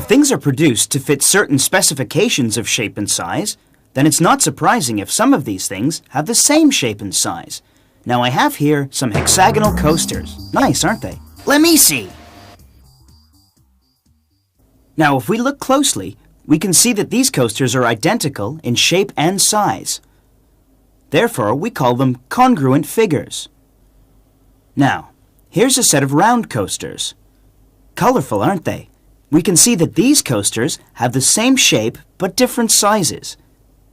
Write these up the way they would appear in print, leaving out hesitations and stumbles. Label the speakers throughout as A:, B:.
A: things are produced to fit certain specifications of shape and size, then it's not surprising if some of these things have the same shape and size. Now I have here some hexagonal coasters. Nice, aren't they?
B: Let me see.
A: Now if we look closely, we can see that these coasters are identical in shape and size. Therefore, we call them congruent figures. Now, here's a set of round coasters. Colorful, aren't they? We can see that these coasters have the same shape but different sizes.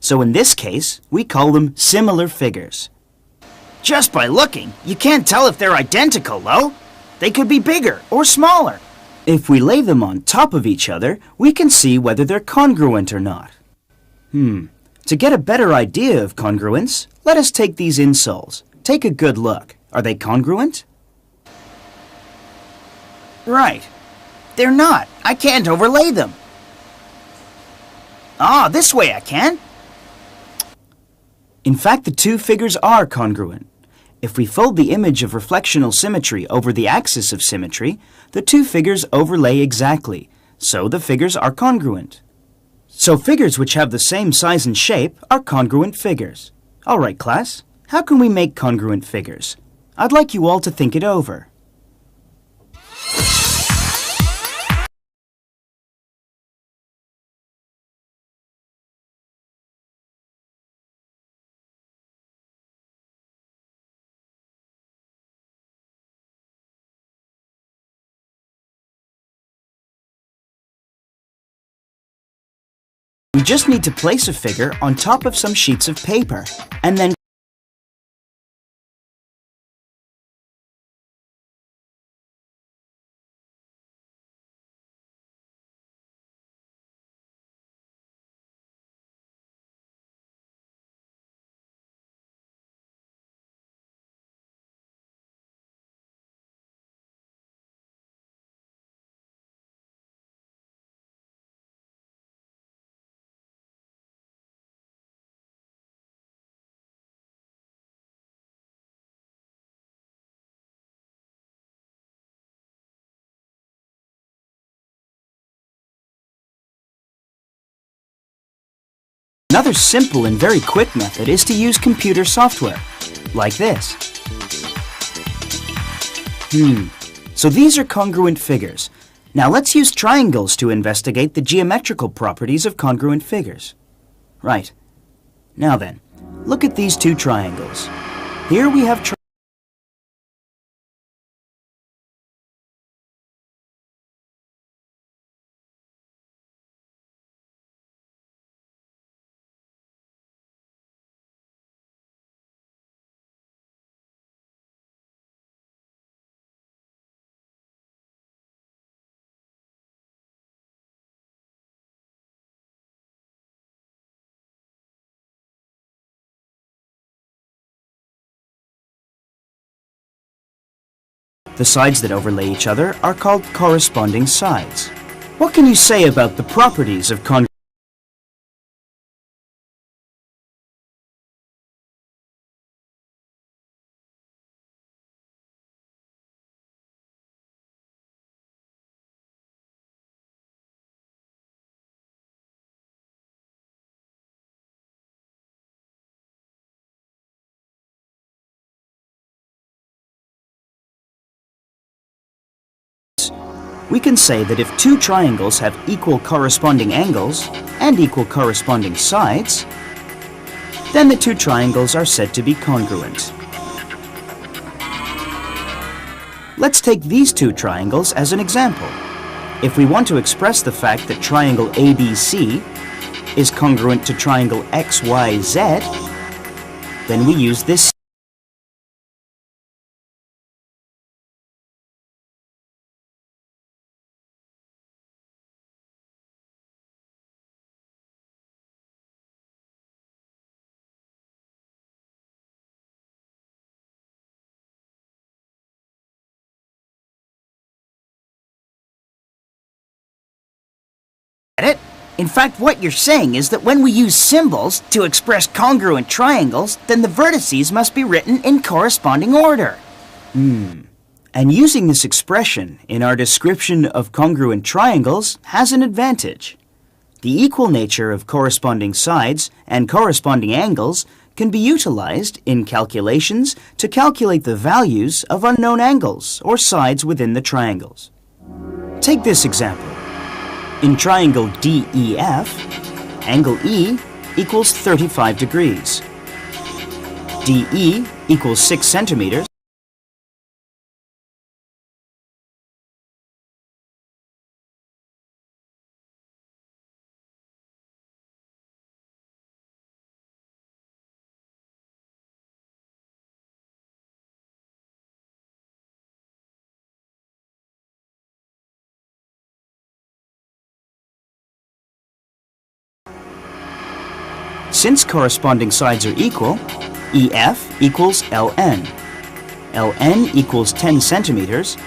A: So in this case, we call them similar figures.
B: Just by looking, you can't tell if they're identical, though. They could be bigger or smaller.
A: If we lay them on top of each other, we can see whether they're congruent or not. To get a better idea of congruence, let us take these insoles. Take a good look. Are they congruent?
B: Right. They're not. I can't overlay them. Ah, this way I can.
A: In fact, the two figures are congruent. If we fold the image of reflectional symmetry over the axis of symmetry, the two figures overlay exactly, so the figures are congruent. So figures which have the same size and shape are congruent figures. All right, class, how can we make congruent figures? I'd like you all to think it over. We just need to place a figure on top of some sheets of paper, and then another simple and very quick method is to use computer software, like this. So these are congruent figures. Now let's use triangles to investigate the geometrical properties of congruent figures. Right. Now then, look at these two triangles. Here we have the sides that overlay each other are called corresponding sides. What can you say about the properties of congruence? We can say that if two triangles have equal corresponding angles and equal corresponding sides, then the two triangles are said to be congruent. Let's take these two triangles as an example. If we want to express the fact that triangle ABC is congruent to triangle XYZ, then we use this.
B: It? In fact, what you're saying is that when we use symbols to express congruent triangles, then the vertices must be written in corresponding order.
A: And using this expression in our description of congruent triangles has an advantage. The equal nature of corresponding sides and corresponding angles can be utilized in calculations to calculate the values of unknown angles or sides within the triangles. Take this example. In triangle DEF, angle E equals 35 degrees. DE equals 6 centimeters. Since corresponding sides are equal, EF equals LN. LN equals 10 centimeters.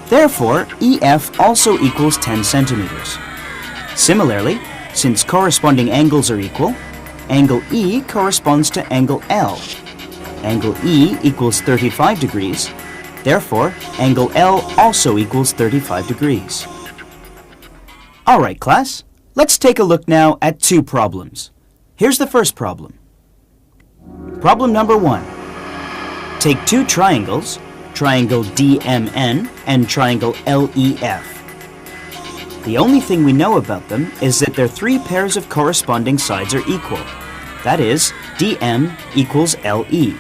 A: Therefore, EF also equals 10 centimeters. Similarly, since corresponding angles are equal, angle E corresponds to angle L. Angle E equals 35 degrees. Therefore, angle L also equals 35 degrees. All right, class. Let's take a look now at two problems. Here's the first problem. Problem number 1. Take two triangles, triangle DMN and triangle LEF. The only thing we know about them is that their three pairs of corresponding sides are equal. That is, DM equals LE,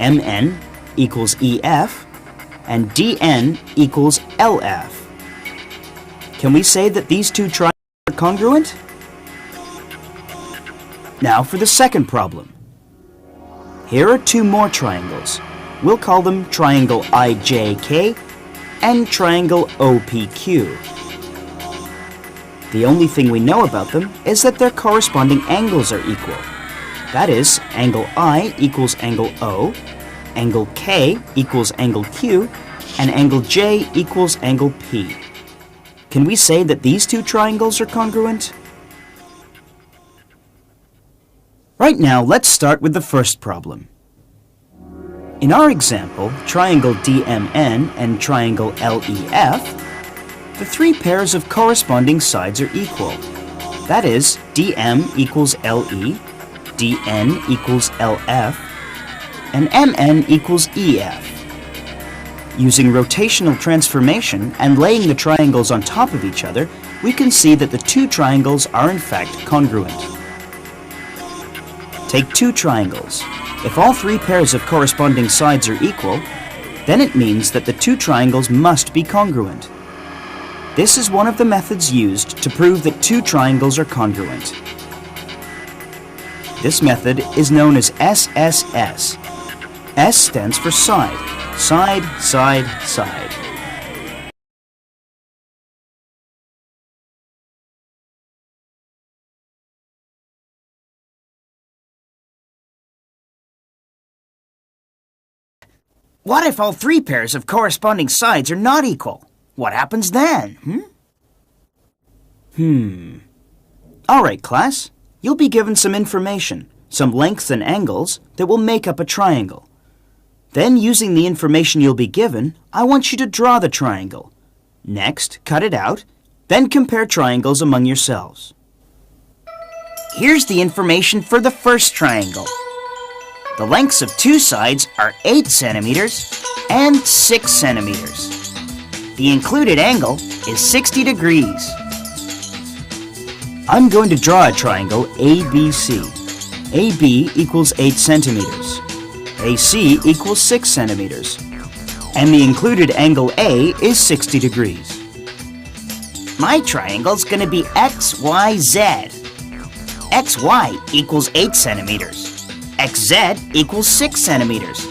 A: MN equals EF, and DN equals LF. Can we say that these two triangles are congruent? Now for the second problem. Here are two more triangles. We'll call them triangle IJK and triangle OPQ. The only thing we know about them is that their corresponding angles are equal. That is, angle I equals angle O, angle K equals angle Q, and angle J equals angle P. Can we say that these two triangles are congruent? Right now, let's start with the first problem. In our example, triangle DMN and triangle LEF, the three pairs of corresponding sides are equal. That is, DM equals LE, DN equals LF, and MN equals EF. Using rotational transformation and laying the triangles on top of each other, we can see that the two triangles are in fact congruent. Take two triangles. If all three pairs of corresponding sides are equal, then it means that the two triangles must be congruent. This is one of the methods used to prove that two triangles are congruent. This method is known as SSS. S stands for side. Side, side, side.
B: What if all three pairs of corresponding sides are not equal? What happens then?
A: All right, class. You'll be given some information, some lengths and angles that will make up a triangle. Then, using the information you'll be given, I want you to draw the triangle. Next, cut it out, then compare triangles among yourselves.
B: Here's the information for the first triangle. The lengths of two sides are 8 centimeters and 6 centimeters. The included angle is 60 degrees.
A: I'm going to draw a triangle ABC. AB equals 8 centimeters. AC equals 6 centimeters. And the included angle A is 60 degrees.
B: My triangle's going to be XYZ. XY equals 8 centimeters. XZ equals 6 centimeters.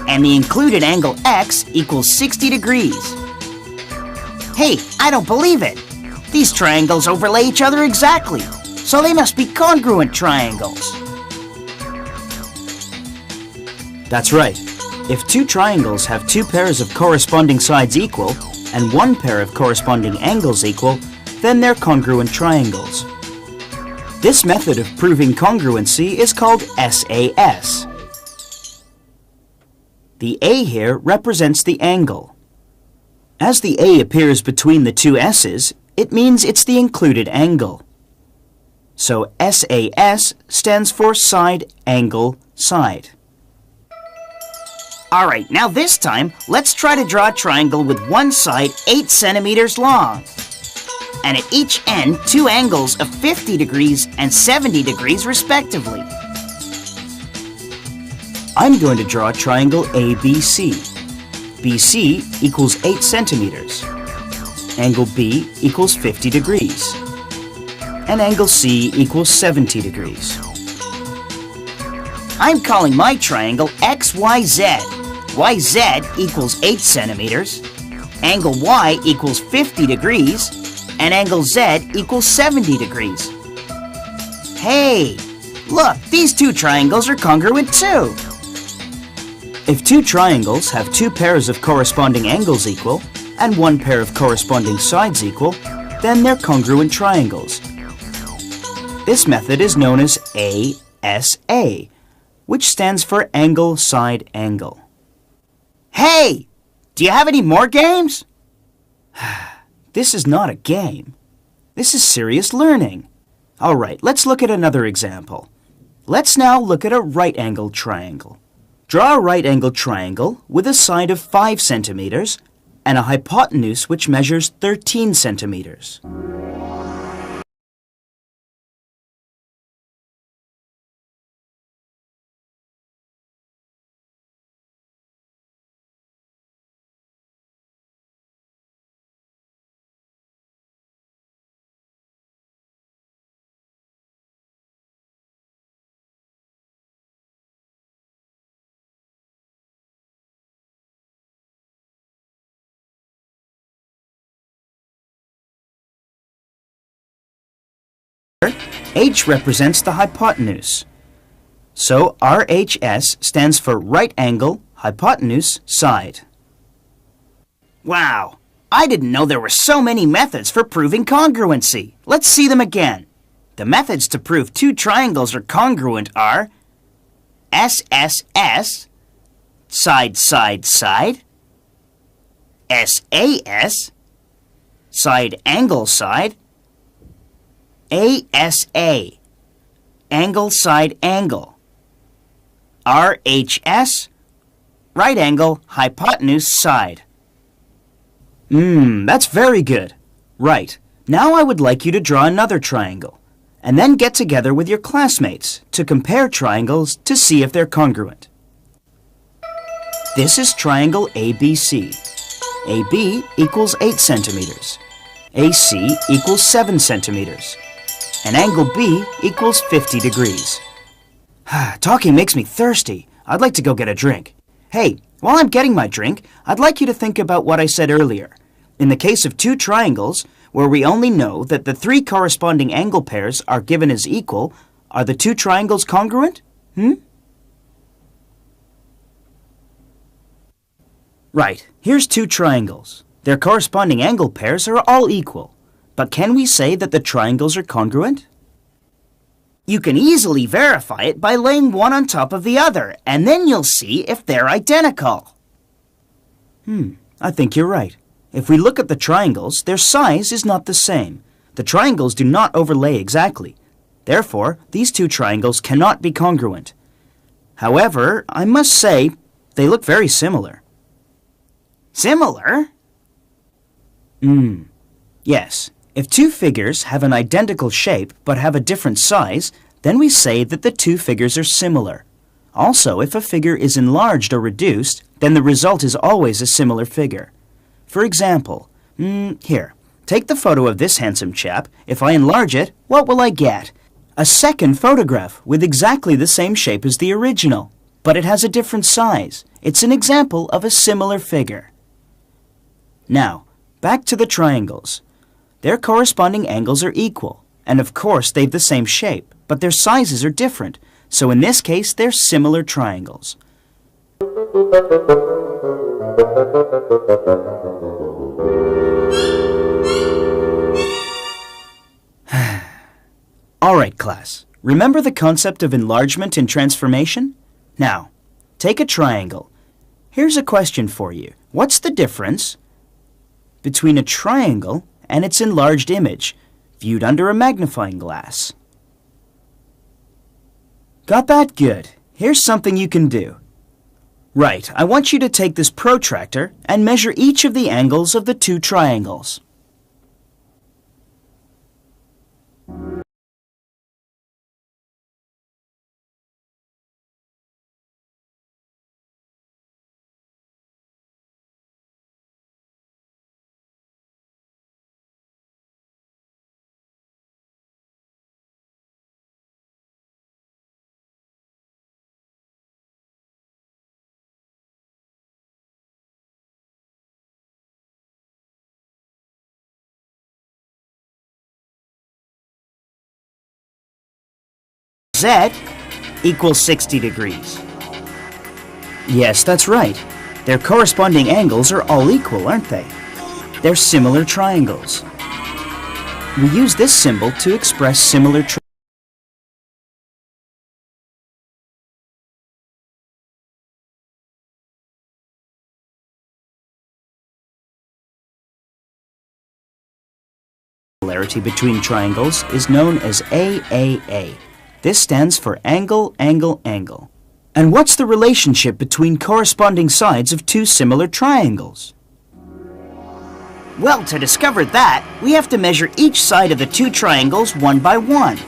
B: And the included angle X equals 60 degrees. Hey, I don't believe it. These triangles overlay each other exactly, so they must be congruent triangles.
A: That's right. If two triangles have two pairs of corresponding sides equal and one pair of corresponding angles equal, then they're congruent triangles. This method of proving congruency is called SAS. The A here represents the angle. As the A appears between the two S's, it means it's the included angle. So SAS stands for side, angle, side.
B: Alright, now this time, let's try to draw a triangle with one side 8 centimeters long. And at each end, two angles of 50 degrees and 70 degrees respectively.
A: I'm going to draw a triangle ABC. BC equals 8 centimeters. Angle B equals 50 degrees. And angle C equals 70 degrees.
B: I'm calling my triangle XYZ. YZ equals 8 centimeters. Angle Y equals 50 degrees. And angle Z equals 70 degrees. Hey, look, these two triangles are congruent too.
A: If two triangles have two pairs of corresponding angles equal and one pair of corresponding sides equal, then they're congruent triangles. This method is known as ASA, which stands for angle, side, angle.
B: Hey, do you have any more games?
A: This is not a game. This is serious learning. All right, let's look at another example. Let's now look at a right-angled triangle. Draw a right-angled triangle with a side of 5 centimeters and a hypotenuse which measures 13 centimeters. H represents the hypotenuse. So RHS stands for right angle, hypotenuse, side.
B: Wow, I didn't know there were so many methods for proving congruency. Let's see them again. The methods to prove two triangles are congruent are SSS, side, side, side, SAS, side, angle, side, ASA, angle, side, angle, RHS, right angle, hypotenuse, side.
A: That's very good. Right, now I would like you to draw another triangle, and then get together with your classmates to compare triangles to see if they're congruent. This is triangle ABC. AB equals 8 centimeters. AC equals 7 centimeters. And angle B equals 50 degrees. Talking makes me thirsty. I'd like to go get a drink. Hey, while I'm getting my drink, I'd like you to think about what I said earlier. In the case of two triangles, where we only know that the three corresponding angle pairs are given as equal, are the two triangles congruent? Right, here's two triangles. Their corresponding angle pairs are all equal. But can we say that the triangles are congruent?
B: You can easily verify it by laying one on top of the other, and then you'll see if they're identical.
A: I think you're right. If we look at the triangles, their size is not the same. The triangles do not overlay exactly. Therefore, these two triangles cannot be congruent. However, I must say, they look very similar.
B: Similar?
A: Yes. If two figures have an identical shape but have a different size, then we say that the two figures are similar. Also, if a figure is enlarged or reduced, then the result is always a similar figure. For example, here, take the photo of this handsome chap. If I enlarge it, what will I get? A second photograph with exactly the same shape as the original, but it has a different size. It's an example of a similar figure. Now, back to the triangles. Their corresponding angles are equal, and of course they've the same shape, but their sizes are different, so in this case they're similar triangles. Alright class, remember the concept of enlargement and transformation? Now, take a triangle. Here's a question for you. What's the difference between a triangle and its enlarged image, viewed under a magnifying glass. Got that? Good. Here's something you can do. Right, I want you to take this protractor and measure each of the angles of the two triangles.
B: Z equals 60 degrees.
A: Yes, that's right. Their corresponding angles are all equal, aren't they? They're similar triangles. We use this symbol to express similar similarity between triangles is known as AAA. This stands for angle, angle, angle. And what's the relationship between corresponding sides of two similar triangles?
B: Well, to discover that, we have to measure each side of the two triangles one by one.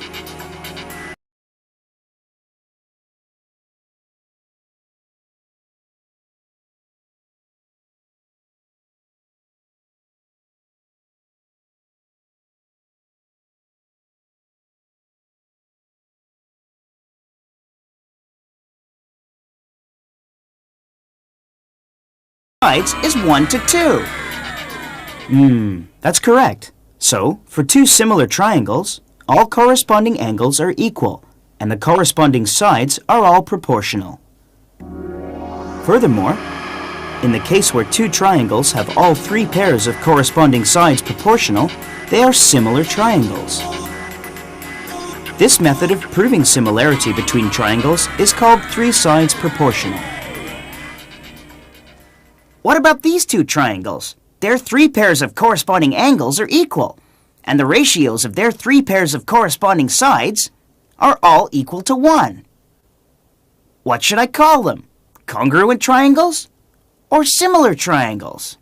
B: Sides is 1 to 2.
A: That's correct. So, for two similar triangles, all corresponding angles are equal, and the corresponding sides are all proportional. Furthermore, in the case where two triangles have all three pairs of corresponding sides proportional, they are similar triangles. This method of proving similarity between triangles is called three sides proportional.
B: What about these two triangles? Their three pairs of corresponding angles are equal, and the ratios of their three pairs of corresponding sides are all equal to 1. What should I call them? Congruent triangles or similar triangles?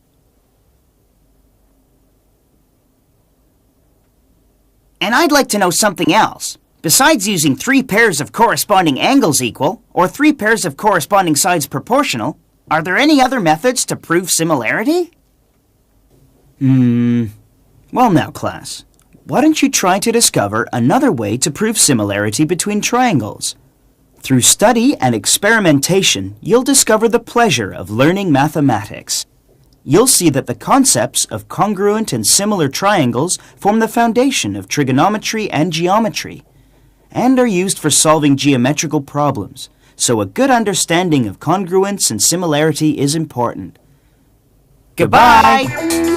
B: And I'd like to know something else. Besides using three pairs of corresponding angles equal or three pairs of corresponding sides proportional, are there any other methods to prove similarity?
A: Well now, class, why don't you try to discover another way to prove similarity between triangles? Through study and experimentation, you'll discover the pleasure of learning mathematics. You'll see that the concepts of congruent and similar triangles form the foundation of trigonometry and geometry, and are used for solving geometrical problems. So a good understanding of congruence and similarity is important.
B: Goodbye!